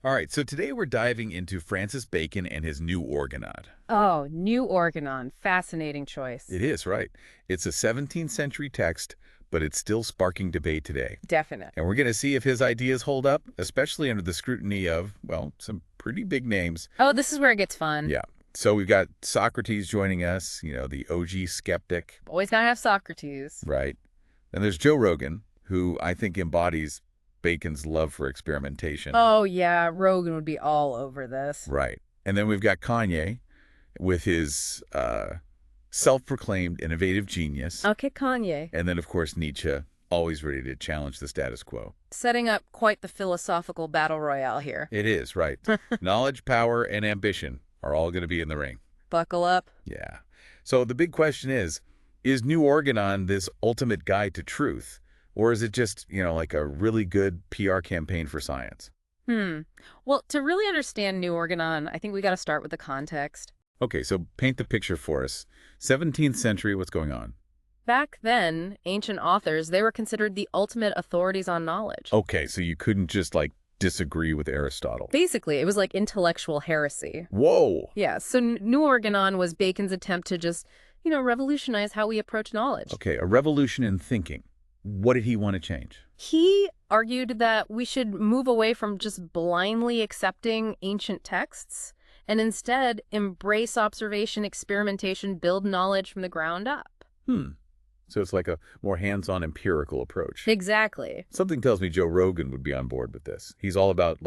All right, so today we're diving into Francis Bacon and his New Organon. Oh, New Organon. Fascinating It choice. is, right. It's a 17th century text, but it's still sparking debate today. Definite. And we're going to see if his ideas hold up, especially under the scrutiny of, well, some pretty big names. Oh, this is where it gets fun. Yeah. So we've got Socrates joining us, the OG skeptic, Always gotta have Socrates. right? And there's Joe Rogan, who I think embodies Bacon's love for experimentation. Oh, yeah, Rogan would be all over this. Right. And then we've got Kanye with his self-proclaimed innovative genius. Okay, Kanye. And then, of course, Nietzsche, always ready to challenge the status quo. Setting up quite the philosophical battle royale here. It is, right. Knowledge, power, and ambition are all going to be in the ring. Buckle up. Yeah. So the big question is New Organon this ultimate guide to truth? Or is it just, like a really good PR campaign for science? Well, to really understand New Organon, I think we gotta start with the context. Okay, so paint the picture for us. 17th century, what's going on? Back then, ancient authors, they were considered the ultimate authorities on knowledge. Okay, so you couldn't just, disagree with Aristotle. Basically, it was like intellectual heresy. Whoa! Yeah, so New Organon was Bacon's attempt to just, revolutionize how we approach knowledge. Okay, a revolution in thinking. What did he want to change? He argued that we should move away from just blindly accepting ancient texts and instead embrace observation, experimentation, build knowledge from the ground up. Hmm. So it's like a more hands-on empirical approach. Exactly. Something tells me Joe Rogan would be on board with this. He's all about,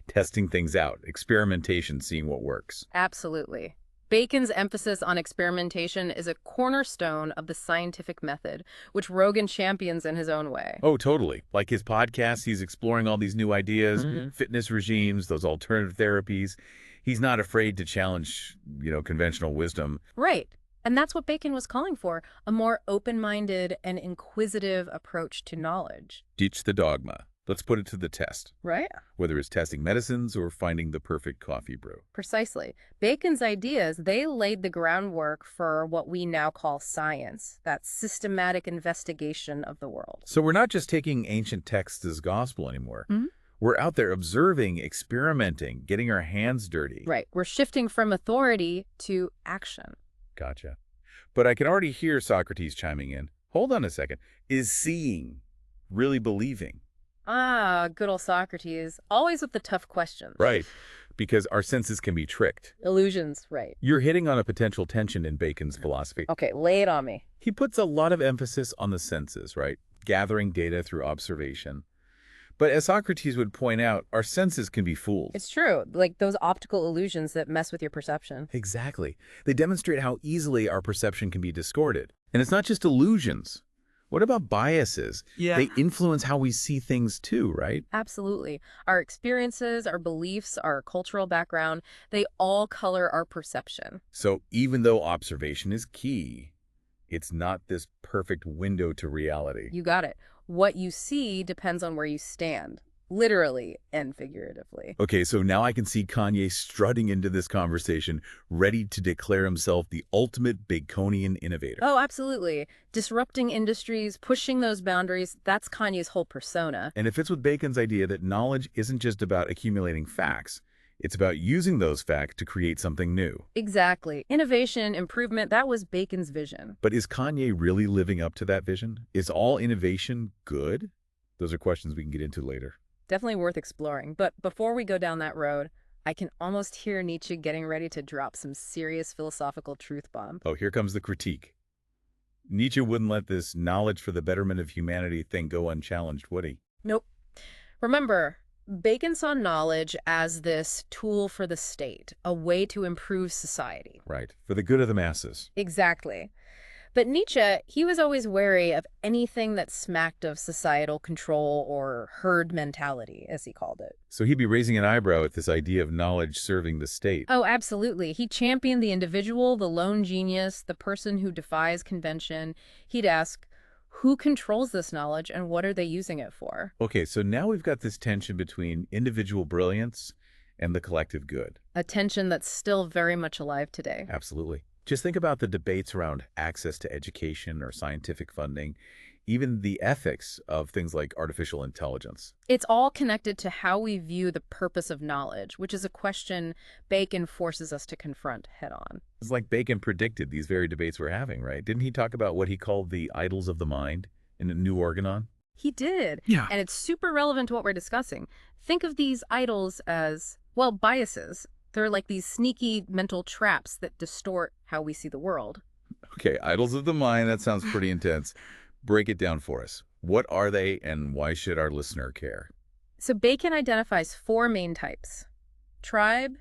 testing things out, experimentation, seeing what works. Absolutely. Bacon's emphasis on experimentation is a cornerstone of the scientific method, which Rogan champions in his own way. Oh, totally. Like his podcast, he's exploring all these new ideas, fitness regimes, those alternative therapies. He's not afraid to challenge, conventional wisdom. Right. And that's what Bacon was calling for, a more open-minded and inquisitive approach to knowledge. Ditch the dogma. Let's put it to the test, Right? whether it's testing medicines or finding the perfect coffee brew. Precisely. Bacon's ideas, they laid the groundwork for what we now call science, that systematic investigation of the world. So we're not just taking ancient texts as gospel anymore. Mhm. We're out there observing, experimenting, getting our hands dirty. Right. We're shifting from authority to action. Gotcha. But I can already hear Socrates chiming in. Hold on a second. Is seeing really believing? Ah, good old Socrates. Always with the tough questions. Right. Because our senses can be tricked. Illusions, right. You're hitting on a potential tension in Bacon's philosophy. Okay, lay it on me. He puts a lot of emphasis on the senses, right? Gathering data through observation. But as Socrates would point out, our senses can be fooled. It's true, like those optical illusions that mess with your perception. Exactly. They demonstrate how easily our perception can be distorted. And it's not just illusions. What about biases? Yeah. They influence how we see things too, right? Absolutely. Our experiences, our beliefs, our cultural background, they all color our perception. So even though observation is key, it's not this perfect window to reality. You got it. What you see depends on where you stand, literally and figuratively. Okay, so now I can see Kanye strutting into this conversation, ready to declare himself the ultimate Baconian innovator. Oh, absolutely. Disrupting industries, pushing those boundaries, that's Kanye's whole persona. And it fits with Bacon's idea that knowledge isn't just about accumulating facts. It's about using those facts to create something new. Exactly. Innovation, improvement, that was Bacon's vision. But is Kanye really living up to that vision? Is all innovation good? Those are questions we can get into later. Definitely worth exploring. But before we go down that road, I can almost hear Nietzsche getting ready to drop some serious philosophical truth bomb. Oh, here comes the critique. Nietzsche wouldn't let this knowledge for the betterment of humanity thing go unchallenged, would he? Nope. Remember, Bacon saw knowledge as this tool for the state, a way to improve society. Right, for the good of the masses. Exactly. But Nietzsche, he was always wary of anything that smacked of societal control or herd mentality, as he called it. So he'd be raising an eyebrow at this idea of knowledge serving the state. Oh, absolutely. He championed the individual, the lone genius, the person who defies convention. He'd ask, who controls this knowledge and what are they using it for? Okay, so now we've got this tension between individual brilliance and the collective good. A tension that's still very much alive today. Absolutely. Just think about the debates around access to education or scientific funding. even the ethics of things like artificial intelligence. It's all connected to how we view the purpose of knowledge, which is a question Bacon forces us to confront head on. It's like Bacon predicted these very debates we're having, right? Didn't he talk about what he called the idols of the mind in the New Organon? He did. Yeah. And it's super relevant to what we're discussing. Think of these idols as, well, biases. They're like these sneaky mental traps that distort how we see the world. Okay, idols of the mind, that sounds pretty intense. Break it down for us. What are they and why should our listener care? So Bacon identifies 4 main types: tribe,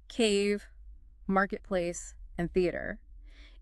cave, marketplace, and theater.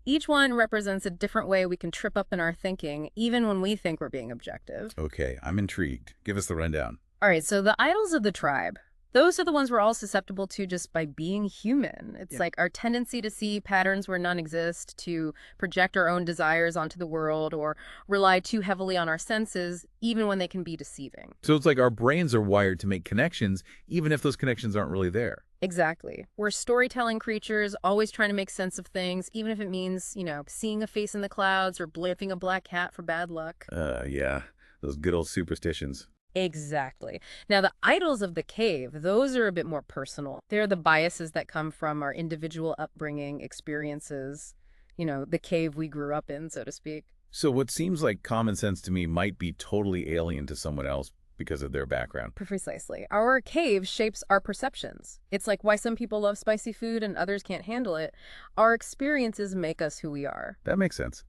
Each one represents a different way we can trip up in our thinking, even when we think we're being objective. Okay, I'm intrigued. Give us the rundown. All right, so the idols of the tribe, those are the ones we're all susceptible to just by being human. It's like our tendency to see patterns where none exist, to project our own desires onto the world, or rely too heavily on our senses, even when they can be deceiving. So it's like our brains are wired to make connections, even if those connections aren't really there. Exactly. We're storytelling creatures, always trying to make sense of things, even if it means, seeing a face in the clouds or blipping a black cat for bad luck. Yeah, those good old superstitions. Exactly. Now, the idols of the cave, those are a bit more personal. They're the biases that come from our individual upbringing, experiences, the cave we grew up in, so to speak. So what seems like common sense to me might be totally alien to someone else because of their background. Precisely. Our cave shapes our perceptions. It's like why some people love spicy food and others can't handle it. Our experiences make us who we are. That makes sense.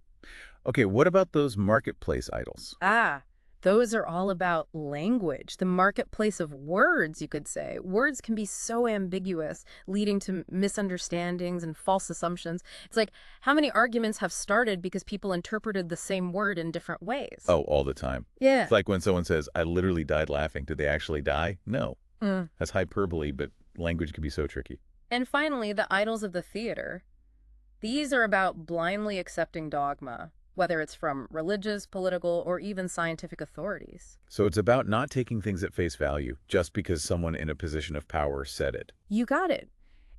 Okay, what about those marketplace idols? Those are all about language, the marketplace of words, you could say. Words can be so ambiguous, leading to misunderstandings and false assumptions. It's like how many arguments have started because people interpreted the same word in different ways. Oh, all the time. Yeah. It's like when someone says, I literally died laughing. Did they actually die? No. That's hyperbole, but language can be so tricky. And finally, the idols of the theater. These are about blindly accepting dogma, whether it's from religious, political, or even scientific authorities. So it's about not taking things at face value just because someone in a position of power said it. You got it.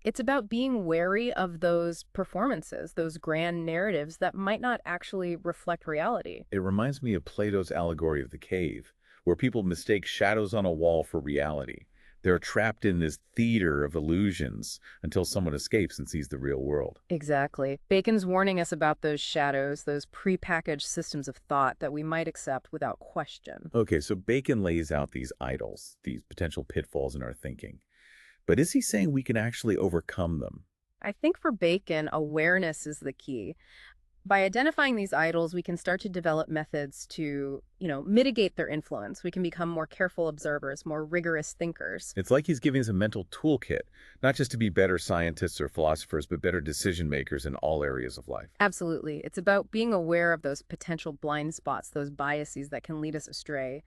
It's about being wary of those performances, those grand narratives that might not actually reflect reality. It reminds me of Plato's allegory of the cave, where people mistake shadows on a wall for reality. They're trapped in this theater of illusions until someone escapes and sees the real world. Exactly. Bacon's warning us about those shadows, those prepackaged systems of thought that we might accept without question. Okay, so Bacon lays out these idols, these potential pitfalls in our thinking. But is he saying we can actually overcome them? I think for Bacon, awareness is the key. By identifying these idols, we can start to develop methods to, mitigate their influence. We can become more careful observers, more rigorous thinkers. It's like he's giving us a mental toolkit, not just to be better scientists or philosophers, but better decision makers in all areas of life. Absolutely. It's about being aware of those potential blind spots, those biases that can lead us astray,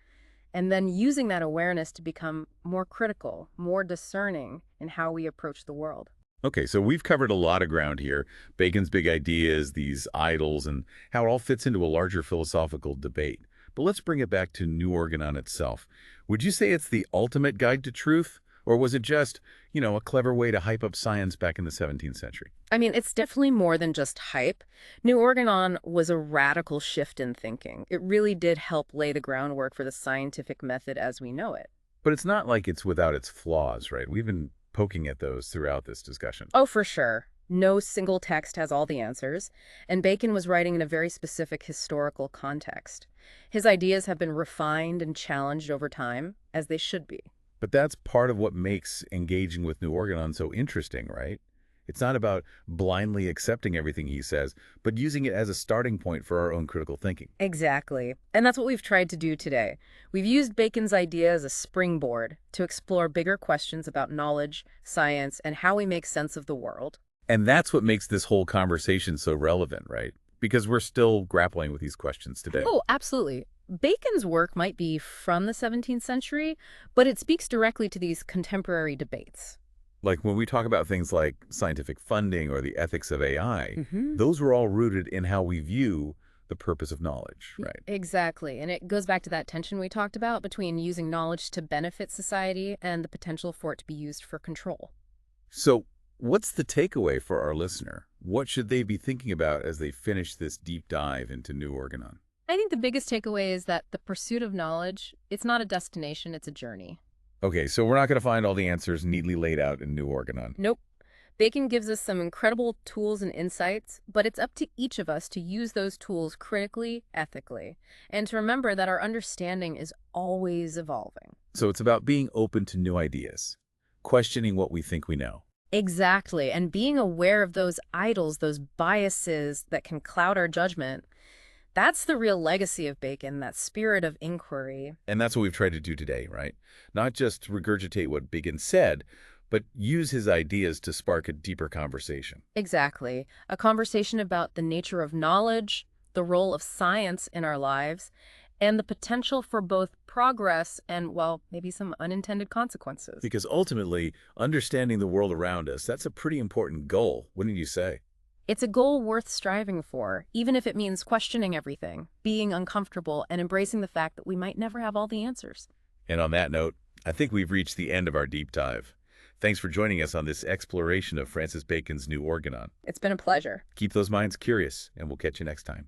and then using that awareness to become more critical, more discerning in how we approach the world. Okay, so we've covered a lot of ground here. Bacon's big ideas, these idols, and how it all fits into a larger philosophical debate. But let's bring it back to New Organon itself. Would you say it's the ultimate guide to truth? Or was it just, a clever way to hype up science back in the 17th century? I mean, it's definitely more than just hype. New Organon was a radical shift in thinking. It really did help lay the groundwork for the scientific method as we know it. But it's not like it's without its flaws, right? We've been poking at those throughout this discussion. Oh, for sure. No single text has all the answers, and Bacon was writing in a very specific historical context. His ideas have been refined and challenged over time, as they should be. But that's part of what makes engaging with New Organon so interesting, right? It's not about blindly accepting everything he says, but using it as a starting point for our own critical thinking. Exactly. And that's what we've tried to do today. We've used Bacon's idea as a springboard to explore bigger questions about knowledge, science, and how we make sense of the world. And that's what makes this whole conversation so relevant, right? Because we're still grappling with these questions today. Oh, absolutely. Bacon's work might be from the 17th century, but it speaks directly to these contemporary debates. Like when we talk about things like scientific funding or the ethics of AI, those were all rooted in how we view the purpose of knowledge, right? Exactly. And it goes back to that tension we talked about between using knowledge to benefit society and the potential for it to be used for control. So what's the takeaway for our listener? What should they be thinking about as they finish this deep dive into New Organon? I think the biggest takeaway is that the pursuit of knowledge, it's not a destination, it's a journey. Okay, so we're not going to find all the answers neatly laid out in New Organon. Nope. Bacon gives us some incredible tools and insights, but it's up to each of us to use those tools critically, ethically, and to remember that our understanding is always evolving. So it's about being open to new ideas, questioning what we think we know. Exactly, and being aware of those idols, those biases that can cloud our judgment, that's the real legacy of Bacon, that spirit of inquiry. And that's what we've tried to do today, right? Not just regurgitate what Bacon said, but use his ideas to spark a deeper conversation. Exactly. A conversation about the nature of knowledge, the role of science in our lives, and the potential for both progress and, well, maybe some unintended consequences. Because ultimately, understanding the world around us, that's a pretty important goal, wouldn't you say? It's a goal worth striving for, even if it means questioning everything, being uncomfortable, and embracing the fact that we might never have all the answers. And on that note, I think we've reached the end of our deep dive. Thanks for joining us on this exploration of Francis Bacon's New Organon. It's been a pleasure. Keep those minds curious, and we'll catch you next time.